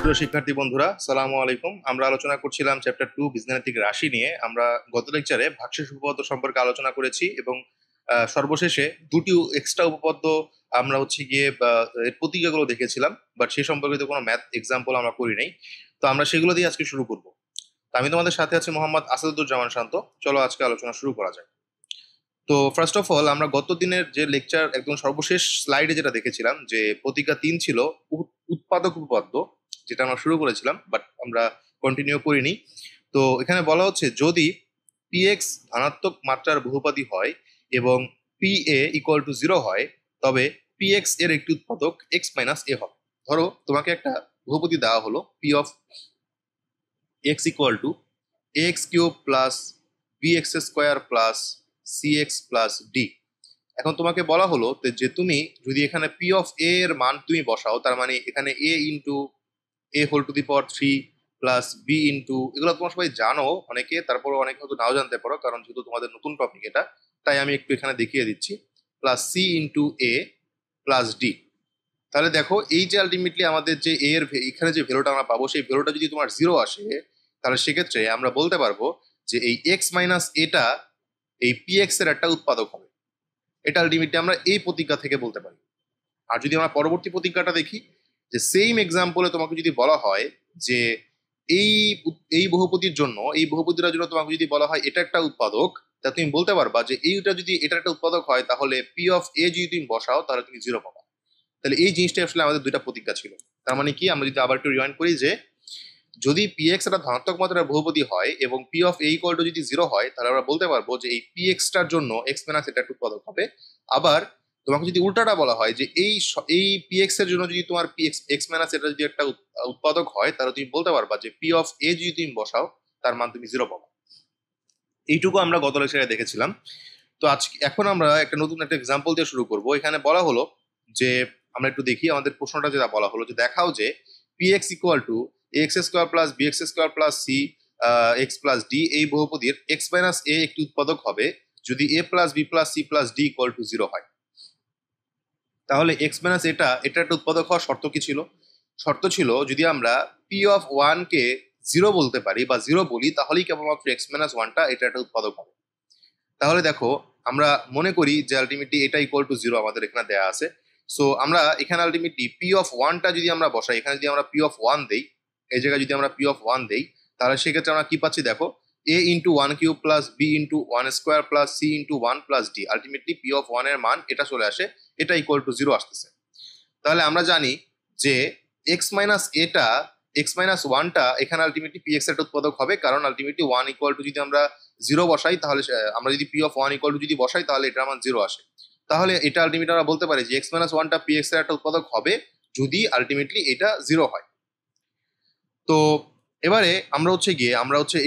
সুপ্রিয় শিক্ষার্থী বন্ধুরা, সালামু আলাইকুম। আমরা আলোচনা করছিলাম চ্যাপ্টার 2 বীজগাণিতিক রাশি নিয়ে। আমরা গত লেকচারে ভাগশেষ উপপাদ্য সম্পর্কে আলোচনা করেছি এবং সর্বশেষে দুটি এক্সট্রা উপপাদ্য আমরা গিয়ে এর প্রতিক্রিয়াগুলো দেখেছিলাম, বাট সে সম্পর্কিত কোনো ম্যাথ এক্সাম্পল আমরা করি নাই। তো আমরা সেগুলো দিয়ে আজকে শুরু করব। তো আমি তোমাদের সাথে আছি মোহাম্মদ আসাদুজ্জামান শান্ত। চলো আজকে আলোচনা শুরু করা যাক। তো ফার্স্ট অফ অল, আমরা গত দিনের যে লেকচার একদম সর্বশেষ স্লাইডে যেটা দেখেছিলাম যে প্রতিজ্ঞা 3 ছিল উৎপাদক উপপাদ্য, যেটা আমরা শুরু করেছিলাম বাট আমরা কন্টিনিউ করিনি। তো এখানে বলা হচ্ছে যদি px ধনাত্মক মাত্রার বহুপদী হয় এবং pa ইকুয়াল টু 0 হয়, তবে px এর একটি উৎপাদক x মাইনাস a হবে। ধরো তোমাকে একটা বহুপদী দেওয়া হলো p of x equal to ax cube plus bx square plus cx plus d। এখন তোমাকে বলা হলো যে তুমি যদি এখানে p অফ a এর মান তুমি বসাও, তার মানে এখানে a into a whole to the power 3 plus b into, এগুলো তোমরা সবাই জানো অনেকে, তারপরে অনেকে হয়তো নাও জানতে পারো কারণ যেহেতু তোমাদের নতুন টপিক এটা, তাই আমি একটু এখানে দেখিয়ে দিচ্ছি। Plus c into a plus d। তাহলে দেখো এই যে আলটিমেটলি আমাদের যে a এর এখানে যে ভ্যালুটা আমরা পাবো, সেই ভ্যালুটা যদি তোমার 0 আসে, তাহলে সেক্ষেত্রে আমরা বলতে পারবো যে এই x মাইনাস এটা এই px এর একটা উৎপাদক হবে। এটা আলটিমেটলি আমরা এই প্রতিজ্ঞা থেকে বলতে পারি। আর যদি আমরা পরবর্তী প্রতিজ্ঞাটা দেখি, যে সেম এক্সাম্পলে তোমাকে যদি বলা হয় যে এই এই বহুপদীর জন্য, এই বহুপদীটার জন্য তোমাকে যদি বলা হয় এটা একটা উৎপাদক, তা তুমি বলতে পারবা যে এইটা যদি এটা একটা উৎপাদক হয়, তাহলে পি অফ এ যদি তুমি বসাও তাহলে তুমি 0 পাবা। তাহলে এই জিনিসটা আসলে আমাদের দুইটা প্রতিজ্ঞা ছিল। তার মানে কি, আমরা যদি আবার একটু রিমাইন্ড করি যে যদি px একটা ধনাত্মক মাত্রার বহুপদী হয় এবং p of a equal to যদি 0 হয়, তাহলে আমরা বলতে পারবো যে এই px টার জন্য x মাইনাস এটা একটা উৎপাদক হবে। আবার তোমাকে যদি উল্টাটা বলা হয় যে এই px এর জন্য যদি তোমার px x মাইনাস এটা যদি একটা উৎপাদক হয়, তাহলে তুমি বলতে পারবা যে p অফ a যদি তুমি বসাও তার মান তুমি 0 পাবা। এইটুকু আমরা গত লেকচারে দেখেছিলাম। তো আজকে এখন আমরা একটা নতুন একটা এক্সাম্পল দিয়ে শুরু করব। এখানে বলা হলো যে আমরা একটু দেখি আমাদের প্রশ্নটা যেটা বলা হলো, যে দেখাও যে px equal to ax square plus bx square plus c x plus d এই বহুপদীর x মাইনাস a একটি উৎপাদক হবে যদি a plus b plus c plus d equal to 0 হয়। তাহলে x মাইনাস এটা একটা উৎপাদক হওয়ার শর্ত কি ছিল? শর্ত ছিল যদি আমরা p অফ 1 কে 0 বলতে পারি বা 0 বলি, তাহলেই কেবলমাত্র x মাইনাস 1টা এটা একটা উৎপাদক হবে। তাহলে দেখো আমরা মনে করি যে আলটিমেটলি এটা ইকুয়াল টু 0 আমাদের এখানে দেয়া আছে। সো আমরা এখানে আলটিমেটলি পি অফ 1টা যদি আমরা বসাই, এখানে যদি আমরা পি অফ 1 দেই, এই জায়গায় যদি আমরা পি অফ 1 দেই, তাহলে সেক্ষেত্রে আমরা কি পাচ্ছি দেখো, a into 1 cube plus b into 1 square plus c into 1 plus d। Ultimately P of 1 এর মান এটা চলে আসে, এটা ইকুয়াল টু 0 আসতেছে। তাহলে আমরা জানি যে x মাইনাস এটা x মাইনাস 1টা এখানে আলটিমেটলি px এর উৎপাদক হবে, কারণ আলটিমেটলি 1 ইকুয়াল টু যদি আমরা 0 বসাই, তাহলে আমরা যদি p অফ 1 ইকুয়াল টু যদি বসাই, তাহলে এটার মান 0 আসে। তাহলে এটা আলটিমেটলি আমরা বলতে পারি যে x মাইনাস 1টা px এর একটা উৎপাদক হবে যদি আলটিমেটলি এটা 0 হয়। তো এবারে আমরা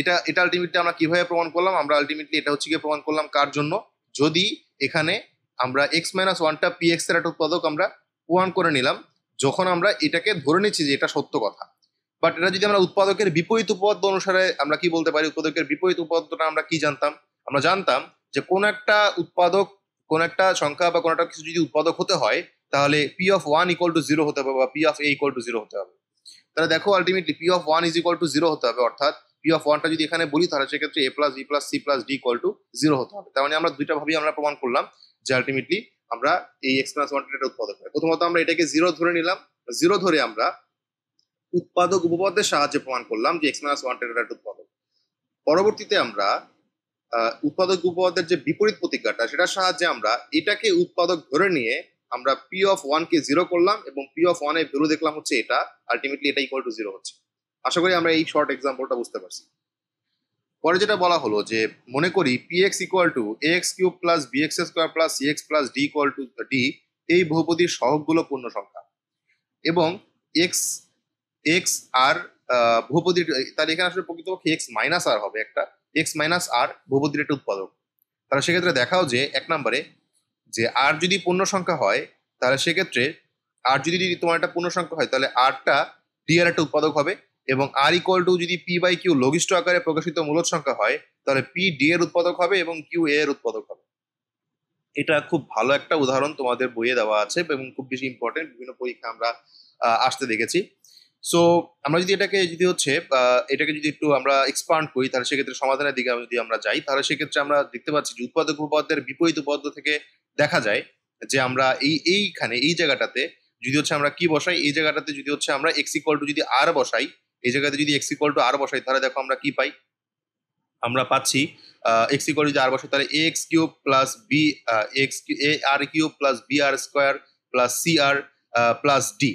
এটা এটা আলটিমেটলি আমরা কিভাবে প্রমাণ করলাম? আমরা আলটিমেটলি এটা গিয়ে প্রমাণ করলাম কার জন্য? যদি এখানে আমরা x মাইনাস 1টা px এর একটা উৎপাদক আমরা প্রমাণ করে নিলাম, যখন আমরা এটাকে ধরে নিচ্ছি যে এটা সত্য কথা। বাট এটা যদি আমরা উৎপাদকের বিপরীত উপপাদ্য অনুসারে আমরা কি বলতে পারি? উৎপাদকের বিপরীত উপপাদ্যটা আমরা কি জানতাম? আমরা জানতাম যে কোন একটা উৎপাদক, কোন একটা সংখ্যা বা কোন একটা কিছু যদি উৎপাদক হতে হয়, তাহলে পি অফ 1 ইকুয়াল টু 0 হতে হবে বা P of a equal to 0 হতে হবে। তাহলে দেখো ultimately P of 1 is equal to 0 হতে হবে, অর্থাৎ পি অফ 1টা যদি এখানে বলি, তাহলে সেক্ষেত্রে a plus b plus c plus d equal to 0 হতে হবে। তার মানে আমরা দুইটা ভাবেই আমরা প্রমাণ করলাম যে আলটিমেটলি আমরা এই x প্লাস 1 এর উৎপাদক হয়। প্রথমত আমরা এটাকে 0 ধরে নিলাম, 0 ধরে আমরা উৎপাদক উপপাদ্যের সাহায্যে প্রমাণ করলাম যে x মাইনাস 1 এর একটা উৎপাদক। পরবর্তীতে আমরা উৎপাদক উপপাদ্যের যে বিপরীত প্রতিজ্ঞাটা, সেটার সাহায্যে আমরা এটাকে উৎপাদক ধরে নিয়ে আমরা পি অফ 1 কে 0 করলাম এবং পি অফ 1 এর ভ্যালু দেখলাম হচ্ছে এটা, আলটিমেটলি এটা ইকুয়াল টু 0 হচ্ছে। আশা করি আমরা এই শর্ট এক্সাম্পলটা বুঝতে পারছি। পরে যেটা বলা হলো যে মনে করি px equal to ax cube plus bx square plus cx plus d equal to d এই বহুপদীর সহগগুলো পূর্ণ সংখ্যা এবং x x আর বহুপদীর, তাহলে এখানে আসলে প্রকৃতপক্ষে x মাইনাস আর হবে, একটা x মাইনাস আর বহুপদীর একটা উৎপাদক। তাহলে সেক্ষেত্রে দেখাও যে এক নম্বরে যে আর যদি পূর্ণ সংখ্যা হয়, তাহলে সেক্ষেত্রে আর যদি তোমার একটা পূর্ণ সংখ্যা হয়, তাহলে আরটা ডি এর একটা উৎপাদক হবে এবং আর ইকুয়াল টু যদি পি বাই কিউ লঘিষ্ঠ আকারে প্রকাশিত মূলদ সংখ্যা হয়, তাহলে পি ডি এর উৎপাদক হবে এবং কিউ এ এর উৎপাদক হবে। এটা খুব ভালো একটা উদাহরণ তোমাদের বইয়ে দেওয়া আছে এবং খুব বেশি ইম্পর্টেন্ট, বিভিন্ন পরীক্ষা আমরা আসতে দেখেছি। সো আমরা যদি এটাকে যদি হচ্ছে এটাকে যদি একটু আমরা এক্সপান্ড করি, তাহলে সেক্ষেত্রে সমাধানের দিকে যদি আমরা যাই, তাহলে সেক্ষেত্রে আমরা দেখতে পাচ্ছি যে উৎপাদক উপপাদ্যের বিপরীত উপপাদ্য থেকে দেখা যায় যে আমরা এইখানে এই জায়গাটাতে যদি হচ্ছে আমরা কি বসাই, এই জায়গাটাতে যদি হচ্ছে আমরা এক্স ইকুয়াল টু যদি আর বসাই, এই জায়গাতে যদি এক্স ইকুয়াল টু আর বসাই, তাহলে দেখো আমরা কি পাই, আমরা পাচ্ছি এক্স ইকুয়াল টু যদি আর বসাই তাহলে a x cube plus b x A R cube plus B R square plus C R plus d.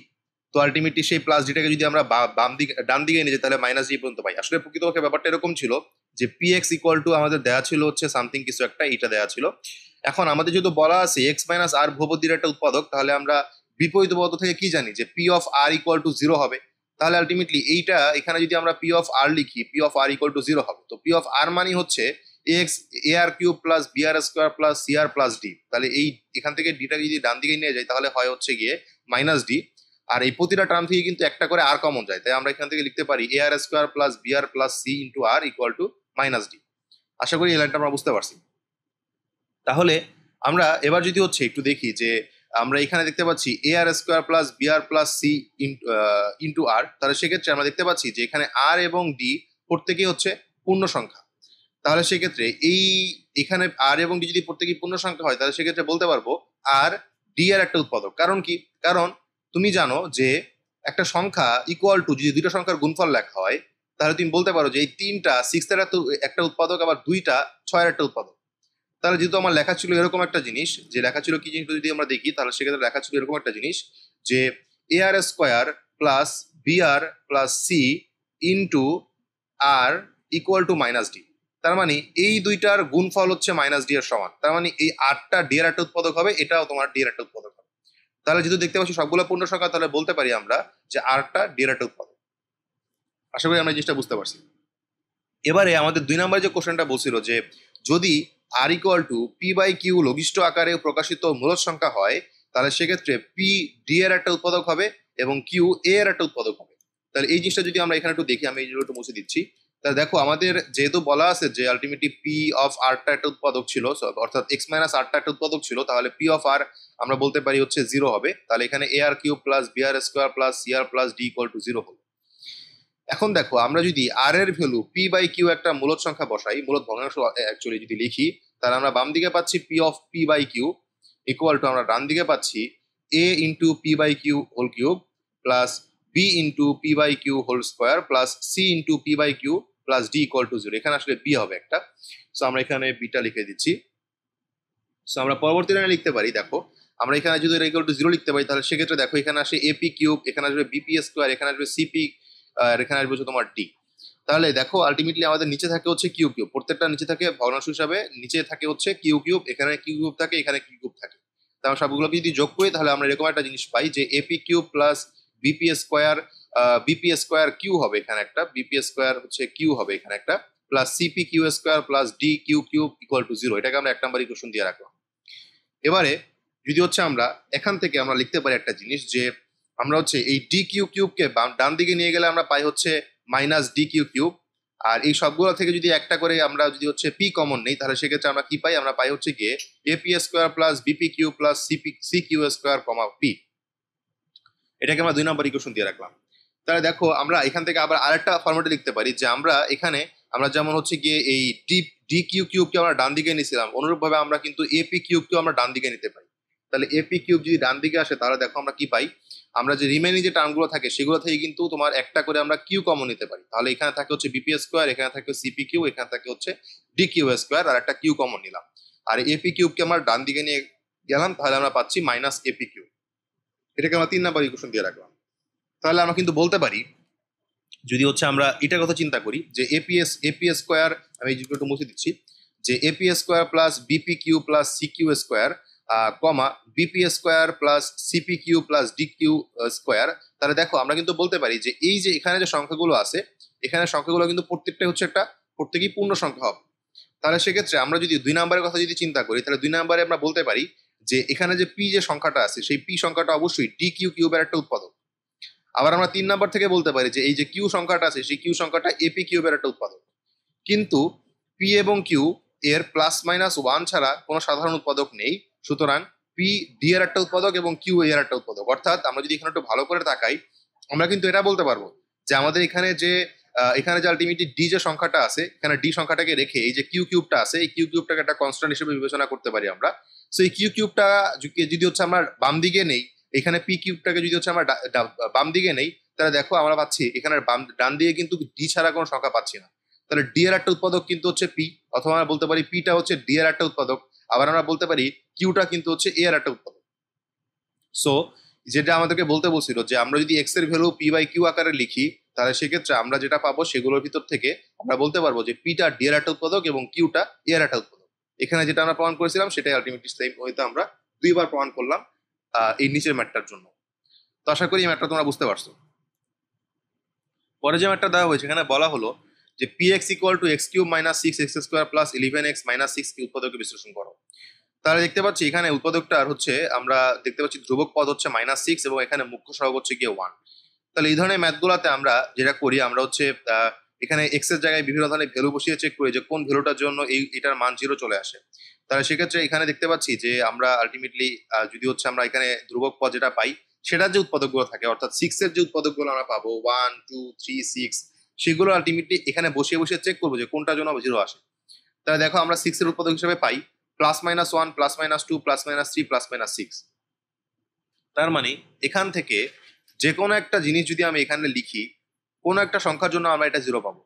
তো আলটিমেটলি সেই প্লাস ডিটাকে যদি আমরা বাম দিকে ডান দিকে নিয়ে যাই তাহলে মাইনাস ডি পর্যন্ত পাই। আসলে প্রকৃতপক্ষে ব্যাপারটা এরকম ছিল যে পি এক্স ইকুয়াল টু আমাদের দেওয়া ছিল হচ্ছে সামথিং কিছু একটা, এটা দেওয়া ছিল। এখন আমাদের যেহেতু বলা আছে এক্স মাইনাস আর বহুপদীর একটা উৎপাদক, তাহলে আমরা বিপরীত উপপাদ্য থেকে কি জানি যে P of R equal to zero হবে। তাহলে আলটিমেটলি এইটা এখানে যদি আমরা পি অফ আর লিখি, P of R equal to zero হবে। তো পি অফ আর মানে হচ্ছে এক্স এ আর কিউব প্লাস বি আর স্কোয়ার প্লাস সি আর প্লাস ডি। তাহলে এই এখান থেকে ডিটাকে যদি ডান দিকে নিয়ে যাই তাহলে হয় হচ্ছে গিয়ে মাইনাস ডি। আর এই প্রতিটা টার্ম থেকে কিন্তু একটা করে আর কমন যায়, তাই আমরা এখান থেকে লিখতে পারি a r square plus B r plus c into r equal to minus d. আশা করি এই লাইনটা আমরা বুঝতে পারছি। তাহলে আমরা এবার যদি হচ্ছে একটু দেখি যে আমরা এখানে দেখতে পাচ্ছি এ r square plus B r plus c into আর, তাহলে সেক্ষেত্রে আমরা দেখতে পাচ্ছি যে এখানে আর এবং ডি প্রত্যেকেই হচ্ছে পূর্ণ সংখ্যা। তাহলে সেক্ষেত্রে এখানে আর এবং ডি যদি প্রত্যেকেই পূর্ণ সংখ্যা হয় তাহলে সেক্ষেত্রে বলতে পারবো আর ডি এর একটা উৎপাদক। কারণ কি, কারণ তুমি জানো যে একটা সংখ্যা ইকুয়াল টু যদি দুইটা সংখ্যার গুণফল লেখা হয় তাহলে তুমি বলতে পারো যে এই তিনটা সিক্স এর একটা উৎপাদক, আবার দুইটা ছয়ের একটা উৎপাদক। তাহলে যেহেতু আমার লেখা ছিল এরকম একটা জিনিস, যে লেখা ছিল কি জিনিস যদি আমরা দেখি তাহলে সেক্ষেত্রে লেখা ছিল এরকম একটা জিনিস যে a r square plus B r plus c into r equal to minus d. তার মানে এই দুইটার গুণফল হচ্ছে মাইনাস ডি এর সমান। তার মানে এই আটটা ডি এর একটা উৎপাদক হবে, এটাও তোমার ডি এর একটা উৎপাদক হবে। তাহলে যেহেতু দেখতে পাচ্ছি সবগুলো পূর্ণ সংখ্যা, তাহলে বলতে পারি আমরা যে আটটা ডি এর একটা উৎপাদক। আশা করি আমরা এই জিনিসটা বুঝতে পারছি। এবারে আমাদের 2 নম্বরে যে কোশ্চেনটা বলছিল যে যদি r equal to p by q লঘিষ্ঠ আকারে প্রকাশিত মূলদ সংখ্যা হয় তাহলে সেক্ষেত্রে পি ডি এর একটা উৎপাদক হবে এবং কিউ এ এর একটা উৎপাদক হবে। তাহলে এই জিনিসটা যদি আমরা এখানে একটু দেখি, আমি এই জিনিসটা একটু মুছে দিচ্ছি। তাহলে দেখো আমাদের যেহেতু বলা আছে যে আলটিমেটলি পি অফ আরটা একটা উৎপাদক ছিল, অর্থাৎ এক্স মাইনাস আরটা একটা উৎপাদক ছিল, তাহলে পি অফ আর আমরা বলতে পারি হচ্ছে জিরো হবে। তাহলে এখানে a r cube plus B R square plus C R plus d equal to zero হবে। এখন দেখো আমরা যদি আর এর ভ্যালু পি বাই কিউ একটা মূলদ সংখ্যা বসাই, মূলদ ভগ্নাংশ অ্যাকচুয়ালি যদি লিখি, তাহলে আমরা বাম দিকে পাচ্ছি p of p by q equal to আমরা ডান দিকে পাচ্ছি a into p by q whole cube plus b into p by q whole square plus c into p by q plus d equal to zero. এখানে আসলে B হবে একটা, so আমরা এখানে বিটা লিখে দিচ্ছি। সো আমরা পরবর্তী লাইনে লিখতে পারি, দেখো আমরা এখানে যদি ইকুয়াল টু জিরো লিখতে পারি তাহলে সেক্ষেত্রে দেখো এখানে আসে এপি কিউব, এখানে আসবে বিপি স্কোয়ার, এখানে আসবে সিপি, আর এখানে আসবে হচ্ছে তোমার ডি। তাহলে দেখো আলটিমেটলি আমাদের নিচে থাকে হচ্ছে কিউ কিউব, প্রত্যেকটা নিচে থাকে ভগ্নাংশ হিসাবে, নিচে থাকে হচ্ছে কিউ কিউব, এখানে কিউ কিউব থাকে, এখানে কিউ কিউব থাকে। তাহলে সবগুলোকে যদি যোগ করি তাহলে আমরা এরকম একটা জিনিস পাই যে AP cube plus BP square, BP square Q হবে এখানে একটা, বিপি স্কোয়ার হচ্ছে কিউ হবে এখানে একটা, plus CP Q square plus D Q cube equal to zero. এটাকে আমরা 1 নম্বর ইকুয়েশন দিয়ে রাখলাম। এবারে যদি হচ্ছে আমরা এখান থেকে আমরা লিখতে পারি একটা জিনিস যে আমরা হচ্ছে এই ডি কিউ কিউবকে ডান দিকে নিয়ে গেলে আমরা পাই হচ্ছে মাইনাস ডি কিউ কিউব। আর এই সবগুলো থেকে যদি একটা করে আমরা যদি হচ্ছে পি কমন নেই তাহলে সেক্ষেত্রে আমরা কি পাই, আমরা পাই হচ্ছে গিয়ে AP square plus BP Q plus C Q square comma P. এটাকে আমরা 2 নম্বর ইকুয়েশন দিয়ে রাখলাম। তাহলে দেখো আমরা এখান থেকে আবার আরেকটা ফরম্যাটে লিখতে পারি যে আমরা এখানে আমরা যেমন হচ্ছে গিয়ে এই ডি কিউ কিউবকে আমরা ডান দিকে নিয়েছিলাম, অনুরূপভাবে আমরা কিন্তু এপি কিউবকেও আমরা ডান দিকে নিতে পারি। তাহলে এপি কিউব যদি ডান দিকে আসে তাহলে দেখো আমরা কি পাই, আমরা যে রিমেনিং যে টার্মগুলো থাকে সেগুলো থেকে কিন্তু তোমার একটা করে আমরা কিউ কমন নিতে পারি। তাহলে এখানে থাকে হচ্ছে বিপি স্কোয়ার, এখানে থাকে সিপি কিউ, এখানে থাকে হচ্ছে ডি কিউ স্কোয়ার, আর একটা কিউ কমন নিলাম। আর এপি কিউবকে আমরা ডান দিকে নিয়ে গেলাম, তাহলে আমরা পাচ্ছি মাইনাস এপি কিউব। এটাকে আমরা 3 নম্বর ইকুয়েশন দিয়ে রাখলাম। তাহলে আমরা কিন্তু বলতে পারি যদি হচ্ছে আমরা এটার কথা চিন্তা করি যে এপি স্কোয়ার, আমি এই একটু মুছে দিচ্ছি, যে AP square plus BP Q plus C Q square comma BP square plus CP Q plus D Q square. তাহলে দেখো আমরা কিন্তু বলতে পারি যে এই যে এখানে যে সংখ্যাগুলো আছে, এখানে সংখ্যাগুলো কিন্তু প্রত্যেকটাই হচ্ছে একটা প্রত্যেকই পূর্ণ সংখ্যা হবে। তাহলে সেক্ষেত্রে আমরা যদি 2 নম্বরের কথা যদি চিন্তা করি তাহলে 2 নম্বরে আমরা বলতে পারি যে এখানে যে পি যে সংখ্যাটা আছে সেই পি সংখ্যাটা অবশ্যই ডি কিউ কিউবের একটা উৎপাদক। আবার আমরা 3 নম্বর থেকে বলতে পারি যে এই যে কিউ সংখ্যাটা আছে সেই কিউ সংখ্যাটা এপি কিউবের একটা উৎপাদক। কিন্তু পি এবং কিউ এর প্লাস মাইনাস 1 ছাড়া কোনো সাধারণ উৎপাদক নেই, সুতরাং পি ডি এর একটা উৎপাদক এবং কিউ এর একটা উৎপাদক। অর্থাৎ আমরা যদি এখানে একটু ভালো করে তাকাই আমরা কিন্তু এটা বলতে পারবো যে আমাদের এখানে যে আলটিমেটলি ডি যে সংখ্যাটা আছে, এখানে ডি সংখ্যাটাকে রেখে এই যে কিউ কিউবটা আছে, এই কিউ কিউবটাকে একটা কনস্ট্যান্ট হিসেবে বিবেচনা করতে পারি আমরা। সো এই কিউ কিউবটা যদি হচ্ছে আমরা বাম দিকে নেই, এখানে পি কিউবটাকে যদি হচ্ছে আমরা বাম দিকে নেই, তাহলে দেখো আমরা পাচ্ছি এখানে ডান দিকে কিন্তু ডি ছাড়া কোনো সংখ্যা পাচ্ছি না। তাহলে ডি এর একটা উৎপাদক কিন্তু হচ্ছে পি, অথবা আমরা বলতে পারি পিটা হচ্ছে ডি এর একটা উৎপাদক, আবার আমরা বলতে পারি কিউটা কিন্তু হচ্ছে এ এর একটা উৎপাদক। সো যেটা আমাদেরকে বলতে বলছিল যে আমরা যদি এক্স এর ভ্যালু পি বাই কিউ আকারে লিখি, তাহলে সেক্ষেত্রে আমরা যেটা পাবো সেগুলোর ভিতর থেকে আমরা বলতে পারবো যে পিটা ডি এর একটা উৎপাদক এবং কিউটা এ এর একটা উৎপাদক। এখানে যেটা আমরা প্রমাণ করেছিলাম সেটাই আলটিমেটলি সেম হয়তো আমরা দুইবার প্রমাণ করলাম এই নিচের ম্যাটটার জন্য। তো আশা করি এই ম্যাটটা তোমরা বুঝতে পারছো। পরে যে ম্যাটটা দেওয়া হয়েছে এখানে বলা হলো যে P x equal to x cube minus six x square plus 11x minus six কি উৎপাদকে বিশ্লেষণ করো। তাহলে দেখতে পাচ্ছি এখানে উৎপাদকটার হচ্ছে আমরা দেখতে পাচ্ছি ধ্রুবক পদ হচ্ছে -6 এবং এখানে মুখ্য সহগ হচ্ছে গিয়ে 1। তাহলে এই ধরনের ম্যাথগুলোতে আমরা যেটা করি, আমরা হচ্ছে এখানে এক্স এর জায়গায় বিভিন্ন ধরনের ভ্যালু বসিয়ে চেক করি যে কোন ভ্যালুটার জন্য এটার মান 0 চলে আসে। তাহলে সেক্ষেত্রে এখানে দেখতে পাচ্ছি যে আমরা আলটিমেটলি যদি হচ্ছে আমরা এখানে ধ্রুবক পদ যেটা পাই সেটার যে উৎপাদকগুলো থাকে, অর্থাৎ 6 এর যে উৎপাদকগুলো আমরা পাবো 1 2 3 6, সেগুলো আলটিমেটলি এখানে বসিয়ে বসিয়ে চেক করবো যে কোনটার জন্য 0 আসে। তাহলে দেখো আমরা 6 এর উৎপাদক হিসেবে পাই +-1 +-2 +-3 +-6। তার মানে এখান থেকে যে কোনো একটা জিনিস যদি আমি এখানে লিখি, কোনো একটা সংখ্যার জন্য আমরা এটা 0 পাবো।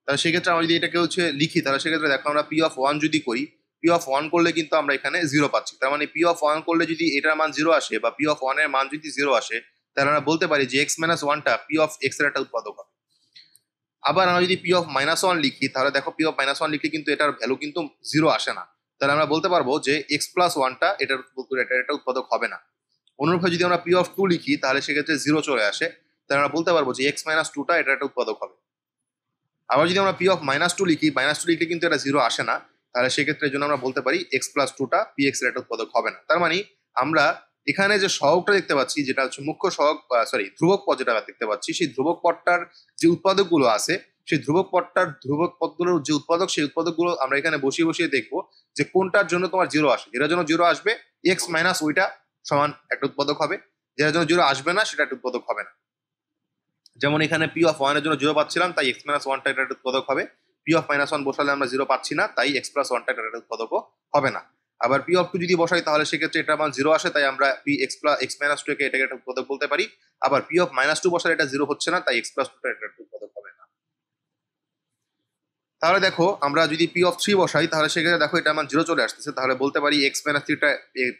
তাহলে সেক্ষেত্রে আমরা যদি এটাকে হচ্ছে লিখি, তাহলে সেক্ষেত্রে দেখো আমরা পি অফ 1 যদি করি, পি অফ 1 করলে কিন্তু আমরা এখানে 0 পাচ্ছি। তার মানে পি অফ 1 করলে যদি এটার মান 0 আসে বা পি অফ 1 এর মান যদি 0 আসে, তাহলে আমরা বলতে পারি যে x-1টা পি অফ x এর একটা উৎপাদক হবে। আবার আমরা যদি পি অফ -1 লিখি, তাহলে দেখো পি অফ -1 লিখলে কিন্তু এটার ভ্যালু কিন্তু 0 আসে না। তাহলে আমরা বলতে পারবো যে x+1টা এটার একটা উৎপাদক হবে না। অনুরূপভাবে যদি আমরা পি অফ 2 লিখি, তাহলে সেক্ষেত্রে 0 চলে আসে। তাহলে আমরা বলতে পারবো যে x-2টা এটা একটা উৎপাদক হবে। আবার যদি আমরা পি অফ -2 লিখি, -2 লিখলে কিন্তু এটা 0 আসে না। তাহলে সেক্ষেত্রে জন্য আমরা বলতে পারি x+2টা পি এক্স এর একটা উৎপাদক হবে না। তার মানে আমরা এখানে যে সহগটা দেখতে পাচ্ছি, যেটা হচ্ছে মুখ্য সহগ, সরি ধ্রুবক পদ যেটা দেখতে পাচ্ছি, সেই ধ্রুবক পদটার যে উৎপাদকগুলো আছে, সেই ধ্রুবক পদগুলোর যে উৎপাদক, সেই উৎপাদকগুলো আমরা এখানে বসিয়ে বসিয়ে দেখবো যে কোনটার জন্য তোমার 0 আসে। যেটার জন্য 0 আসবে x মাইনাস ওইটা সমান একটা উৎপাদক হবে, যেটার জন্য 0 আসবে না সেটা একটা উৎপাদক হবে না। যেমন এখানে পি অফ 1 এর জন্য 0 পাচ্ছিলাম, তাই x-1টা একটা উৎপাদক হবে। পি অফ -1 বসালে আমরা 0 পাচ্ছি না, তাই x+1টা একটা উৎপাদকও হবে না। আবার পি অফ 2 যদি বসাই, তাহলে সেক্ষেত্রে এটা মান 0 আসে, তাই আমরা পি x-2 কে এটাকে একটা উৎপাদক বলতে পারি। আবার পি অফ -2 বসালে এটা 0 হচ্ছে না, তাই x+2টা একটা উৎপাদক হবে না। তাহলে দেখো আমরা যদি পি অফ 3 বসাই, তাহলে সেক্ষেত্রে দেখো এটা মান 0 চলে আসতেছে, তাহলে বলতে পারি x-3টা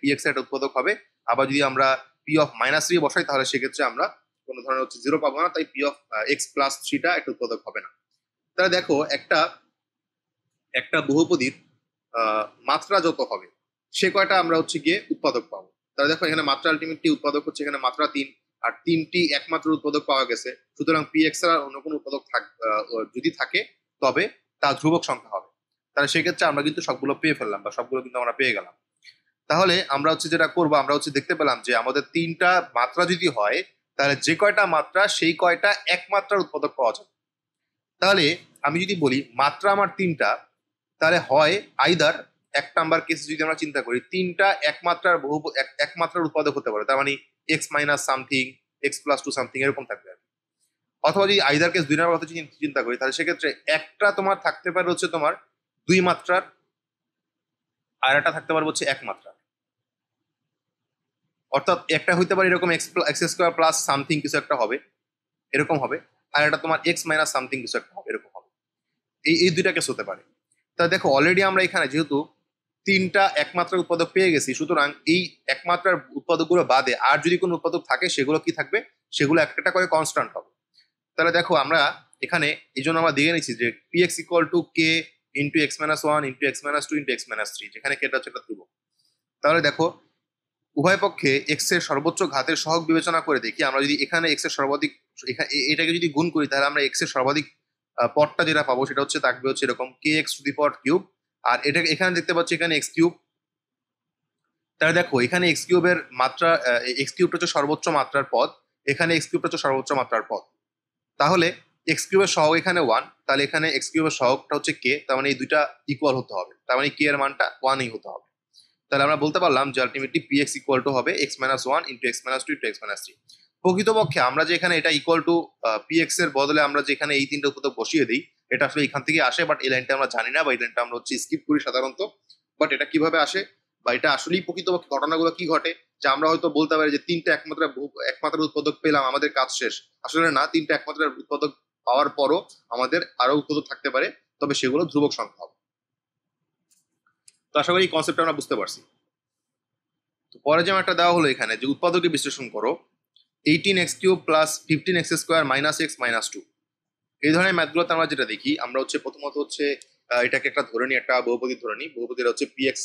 পি এক্স এর একটা উৎপাদক হবে। আবার যদি আমরা পি অফ -3 বসাই, তাহলে সেক্ষেত্রে আমরা কোনো ধরনের হচ্ছে 0 পাবো না, তাই পি অফ x+3টা একটা উৎপাদক হবে না। তাহলে দেখো একটা একটা বহুপদীর মাত্রা যত হবে সে কয়টা আমরা হচ্ছে গিয়ে উৎপাদক পাবো। তাহলে দেখো এখানে মাত্রা আলটিমেটলি উৎপাদক হচ্ছে এখানে মাত্রা 3, আর 3টি একমাত্র উৎপাদক পাওয়া গেছে। সুতরাং পি এক্স এর অন্য কোনো উৎপাদক যদি থাকে তবে তা ধ্রুবক সংখ্যা হবে। তাহলে সেক্ষেত্রে আমরা কিন্তু সবগুলো পেয়ে ফেললাম, বা সবগুলো কিন্তু আমরা পেয়ে গেলাম। তাহলে আমরা হচ্ছে যেটা করবো, আমরা হচ্ছে দেখতে পেলাম যে আমাদের 3টা মাত্রা যদি হয়, তাহলে যে কয়টা মাত্রা সেই কয়টা একমাত্রার উৎপাদক পাওয়া যাবে। তাহলে আমি যদি বলি মাত্রা আমার 3টা, তাহলে হয় আইদার এক নাম্বার কেস যদি আমরা চিন্তা করি, 3টা একমাত্রার উৎপাদক হতে পারে, তার মানে x minus something, x+2 something এরকম থাকবে। অথবা যদি আইদার কেস 2 নাম্বার কথা চিন্তা করি, তাহলে সেক্ষেত্রে একটা তোমার থাকতে পারে হচ্ছে তোমার 2 মাত্রার, আর একটা থাকতে পারে হচ্ছে 1 মাত্রা। অর্থাৎ একটা হইতে পারে এরকম x² প্লাস সামথিং কিছু একটা হবে, এরকম হবে। আর একটা তোমার x মাইনাস সামথিং কিছু একটা হবে, এরকম হবে। এই দুইটা কেস হতে পারে। তা দেখো অলরেডি আমরা এখানে যেহেতু 3টা একমাত্রার উৎপাদক পেয়ে গেছি, সুতরাং এই একমাত্রার উৎপাদকগুলো বাদে আর যদি কোনো উৎপাদক থাকে সেগুলো কি থাকবে, সেগুলো একটা করে কনস্ট্যান্ট হবে। তাহলে দেখো আমরা এখানে এই জন্য আমরা দেখে নিচ্ছি যে P x equal to K into x-1 into x-2 into x-3, যেখানে কেটা হচ্ছে একটা ধ্রুবক। তাহলে দেখো উভয় পক্ষে এক্স এর সর্বোচ্চ ঘাতের সহগ বিবেচনা করে দেখি, আমরা যদি এখানে এক্স এর সর্বাধিক এটাকে যদি গুণ করি, তাহলে আমরা এক্স এর সর্বাধিক পদটা যেটা পাবো সেটা হচ্ছে থাকবে হচ্ছে এরকম k x to the power cube. আর এটাকে এখানে দেখতে পাচ্ছি এখানে এক্স কিউব। তাহলে দেখো এখানে এক্স কিউবের মাত্রা, এক্স কিউবটা হচ্ছে সর্বোচ্চ মাত্রার পদ, এখানে এক্স কিউবটা হচ্ছে সর্বোচ্চ মাত্রার পদ। তাহলে এক্স কিউবের সহগ এখানে 1, তাহলে এখানে এক্স কিউবের সহগটা হচ্ছে কে, তার মানে এই দুইটা ইকুয়াল হতে হবে, তার মানে কে এর মানটা 1ই হতে হবে। তাহলে আমরা বলতে পারলাম যে ultimately P x equal to হবে x-1 into x-2 into x-3। প্রকৃতপক্ষে আমরা যে এখানে এটা ইকুয়াল টু পিএক্স এর বদলে আমরা যে এখানে এই তিনটা উৎপাদক বসিয়ে দিই, এটা আসলে এখান থেকে আসে, বাট এই লাইনটা আমরা জানি না, বা এই লাইনটা আমরা হচ্ছে স্কিপ করি সাধারণত। বাট এটা কিভাবে আসে বা এটা আসলেই প্রকৃতপক্ষে ঘটনাগুলো কি ঘটে, যে আমরা হয়তো বলতে পারি যে তিনটা একমাত্রার উৎপাদক পেলাম, আমাদের কাজ শেষ। আসলে না, তিনটা একমাত্রার উৎপাদক পাওয়ার পরও আমাদের আরো উৎপাদক থাকতে পারে, তবে সেগুলো ধ্রুবক সংখ্যা হবে। তো আশা করি এই কনসেপ্ট আমরা বুঝতে পারছি। তো পরে যে একটা দেওয়া হলো এখানে যে উৎপাদকে বিশ্লেষণ করো 18x³ plus 15x² minus x minus 2। এই ধরনের ম্যাথগুলোতে আমরা যেটা দেখি, আমরা হচ্ছে প্রথমত হচ্ছে এটাকে একটা ধরে নিই, একটা বহুপদী ধরে নিই। বহুপদীটা হচ্ছে px,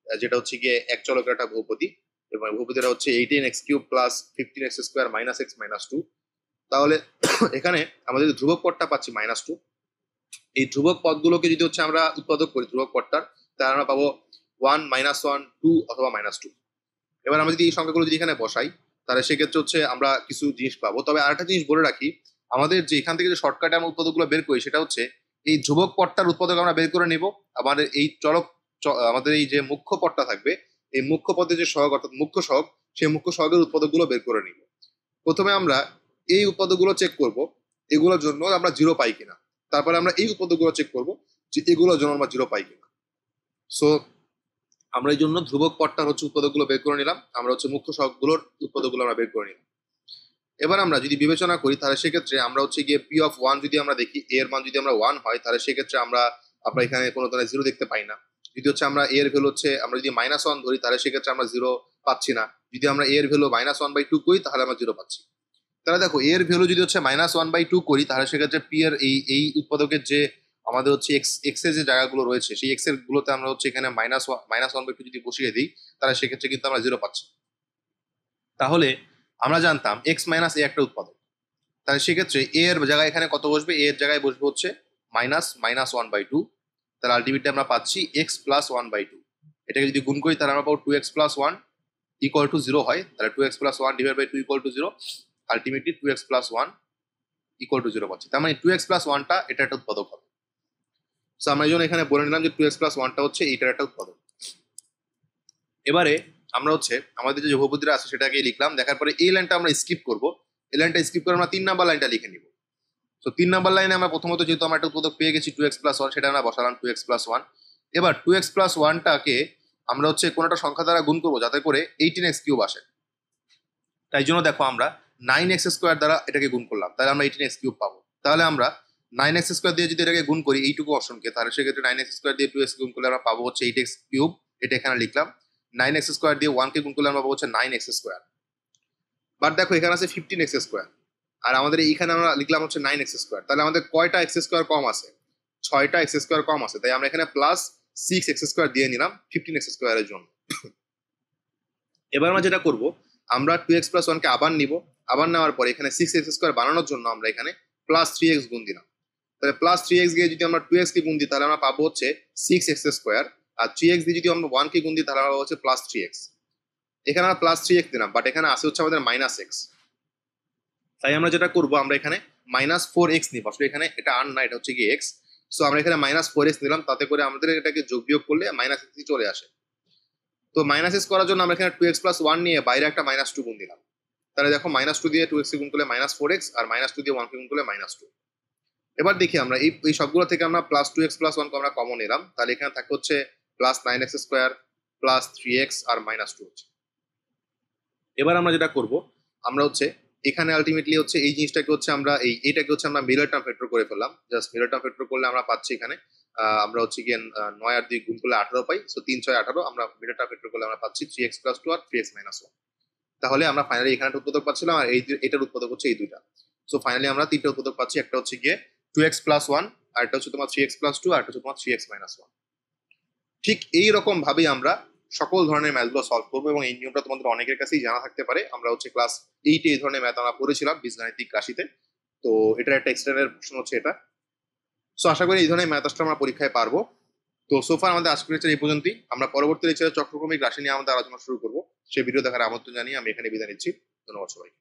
যেটা হচ্ছে গিয়ে এক চলকের একটা বহুপদী, এবং বহুপদীটা হচ্ছে 18x³ plus 15x² minus x minus 2। তাহলে এখানে আমাদের ধ্রুবক পদটা পাচ্ছি -2। এই ধ্রুবক পদগুলোকে যদি হচ্ছে আমরা উৎপাদক করি ধ্রুবক পদটার, তাহলে আমরা পাবো 1 -1 2 অথবা -2। এবার আমরা যদি এই সংখ্যাগুলো যদি এখানে বসাই, তাহলে সেক্ষেত্রে হচ্ছে আমরা কিছু জিনিস পাবো। তবে আরেকটা জিনিস বলে রাখি, আমাদের যে এখান থেকে যে শর্টকাটে আমরা উৎপাদকগুলো বের করি, সেটা হচ্ছে এই ধ্রুবক পদটার উৎপাদক আমরা বের করে নিব। আমাদের এই আমাদের এই যে মুখ্য পদটা থাকবে, এই মুখ্য পদে যে সহগ অর্থাৎ মুখ্য সহগ, সেই মুখ্য সহগের উৎপাদকগুলো বের করে নিব। প্রথমে আমরা এই উৎপাদকগুলো চেক করব এগুলোর জন্য আমরা জিরো পাই কিনা। তারপরে আমরা এই উৎপাদকগুলো চেক করব যে এগুলোর জন্য আমরা জিরো পাই কিনা। সো আমরা এই জন্য ধ্রুবক পদটার হচ্ছে উৎপাদকগুলো বের করে নিলাম, আমরা হচ্ছে মুখ্য সহগগুলোর উৎপাদকগুলো আমরা বের করে নিলাম। এবার আমরা যদি বিবেচনা করি, তাহলে সেক্ষেত্রে আমরা হচ্ছে গিয়ে p(1) যদি আমরা দেখি, a এর মান যদি আমরা 1 হয়, তাহলে সেক্ষেত্রে আমরা এখানে কোনো ধরনের জিরো দেখতে পাই না। যদি হচ্ছে আমরা a এর ভ্যালু হচ্ছে আমরা যদি -1 ধরি, তাহলে সেক্ষেত্রে আমরা জিরো পাচ্ছি না। যদি আমরা a এর ভ্যালু -1/2 করি, তাহলে আমরা জিরো পাচ্ছি। তাহলে দেখো, a এর ভ্যালু যদি হচ্ছে -1/2 করি, তাহলে সেক্ষেত্রে p এর এই উৎপাদকের যে আমাদের হচ্ছে x এর যে জায়গাগুলো রয়েছে, সেই x এর গুলোতে আমরা হচ্ছে এখানে -1/2 যদি বসিয়ে দিই, তাহলে সেক্ষেত্রে কিন্তু আমরা জিরো পাচ্ছি। তাহলে আমরা জানতাম x - a একটা উৎপাদক, তাহলে সেক্ষেত্রে a এর জায়গায় এখানে কত বসবে, a এর জায়গায় বসবে হচ্ছে -1/2। তাহলে আলটিমেটলি আমরা পাচ্ছি x + 1/2। এটাকে যদি গুণ করি, তাহলে আমরা পাবো 2x + 1 = 0 হয়। তাহলে 2x + 1 / 2 = 0। আলটিমেটলি 2x + 1 = 0 পাচ্ছি। তার মানে 2x + 1টা এটা একটা উৎপাদক হবে। সো আমরা এই জন্য এখানে বলে নিলাম যে 2x + 1টা হচ্ছে এইটার একটা উৎপাদক। এবারে আমরা হচ্ছে আমাদের যে বহুপদীটা আছে সেটাকে লিখলাম, দেখার পরে এই লাইনটা আমরা স্কিপ করব। এই লাইনটা স্কিপ করে আমরা 3 নাম্বার লাইনটা লিখে নিব। তো 3 নাম্বার লাইনে আমরা প্রথমত যেহেতু আমরা একটা উৎপাদক পেয়ে গেছি 2x + 1, সেটা আমরা বসালাম 2x + 1। এবার 2x + 1টাকে আমরা হচ্ছে কোনো একটা সংখ্যা দ্বারা গুণ করব যাতে করে 18x³ আসে। তাই জন্য দেখো আমরা 9x² দ্বারা এটাকে গুণ করলাম, তাহলে আমরা 18x³ পাবো। তাহলে আমরা 9x² দিয়ে যদি এটাকে গুণ করি এইটুকু অপশনকে, তাহলে সেক্ষেত্রে 9x² দিয়ে 2x গুণ করলে আমরা পাবো হচ্ছে 8x³। এটা এখানে লিখলাম। 9x² দিয়ে 1 কে গুণ করলে আমরা পাবো হচ্ছে 9x²। বাট দেখো এখানে আছে 15x², আর আমাদের এইখানে আমরা লিখলাম হচ্ছে 9x²। তাহলে আমাদের কয়টা x² কম আছে? 6টা x² কম আছে। তাই আমরা এখানে +6x² দিয়ে নিলাম 15x² এর জন্য। এবার আমরা যেটা করব, আমরা 2x + 1 কে আবার নিব। আবার নেওয়ার পরে এখানে 6x² বানানোর জন্য আমরা এখানে +3x গুণ দিলাম। তাহলে +3x দিয়ে যদি আমরা 2x কে গুণ দিই, তাহলে আমরা পাবো হচ্ছে 6x²। আর 3x দিয়ে যদি আমরা 1 কে গুণ দিই, তাহলে আমরা পাবো হচ্ছে +3x। এখানে আমরা +3x দিলাম, বাট এখানে আছে হচ্ছে আমাদের -x। তাই আমরা যেটা করব, আমরা এখানে -4x নিব। আসলে এখানে এটা আর না, এটা হচ্ছে কি x। সো আমরা এখানে -4x নিলাম, তাতে করে আমাদের এটাকে যোগ বিয়োগ করলে -x চলে আসে। তো -x করার জন্য আমরা এখানে 2x + 1 নিয়ে বাইরে একটা -2 গুণ দিলাম। তাহলে দেখো, -2 দিয়ে 2x গুণ করলে -4x, আর -2 দিয়ে 1 গুণ করলে -2। এবার দেখি আমরা এই সবগুলো থেকে আমরা +2x + 1 আমরা কমন নিলাম, তাহলে এখানে থাকে হচ্ছে +9x² +3x আর -2 হচ্ছে। এবার আমরা যেটা করব, আমরা হচ্ছে এখানে আলটিমেটলি হচ্ছে এই জিনিসটাকে হচ্ছে আমরা এইটাকে হচ্ছে আমরা মিডল টার্ম ফ্যাক্টর করে ফেললাম। জাস্ট মিডল টার্ম ফ্যাক্টর করলে আমরা পাচ্ছি এখানে আমরা হচ্ছে গিয়ে 9 আর 2 গুণ করলে 18 পাই। সো 3 6 18, আমরা মিডল টার্ম ফ্যাক্টর করলে আমরা পাচ্ছি 3x + 2 আর 3x - 1। তাহলে আমরা ফাইনালি এখানে একটা উৎপাদক পাচ্ছিলাম, আর এটার উৎপাদক হচ্ছে এই দুইটা। সো ফাইনালি আমরা তিনটা উৎপাদক পাচ্ছি, একটা হচ্ছে গিয়ে 2x + 1, আর একটা হচ্ছে তোমার 3x + 2, আর একটা হচ্ছে তোমার 3x - 1। ঠিক এই রকম ভাবেই আমরা সকল ধরনের ম্যাথগুলো সলভ করবো, এবং এই নিয়মটা তোমাদের অনেকের কাছেই জানা থাকতে পারে। আমরা হচ্ছে ক্লাস 8 এই ধরনের ম্যাথ আমরা পড়েছিলাম বীজগাণিতিক রাশিতে। তো এটার একটা এক্সটার্নাল প্রশ্ন হচ্ছে এটা। সো আশা করি এই ধরনের ম্যাথ আসলে আমরা পরীক্ষায় পারবো। তো সোফার আমাদের আজকের লেকচার এই পর্যন্তই। আমরা পরবর্তী লেকচারে চক্রক্রমিক রাশি নিয়ে আমাদের আলোচনা শুরু করবো। সেই ভিডিও দেখার আমন্ত্রণ জানিয়ে আমি এখানে বিদায় নিচ্ছি। ধন্যবাদ সবাই।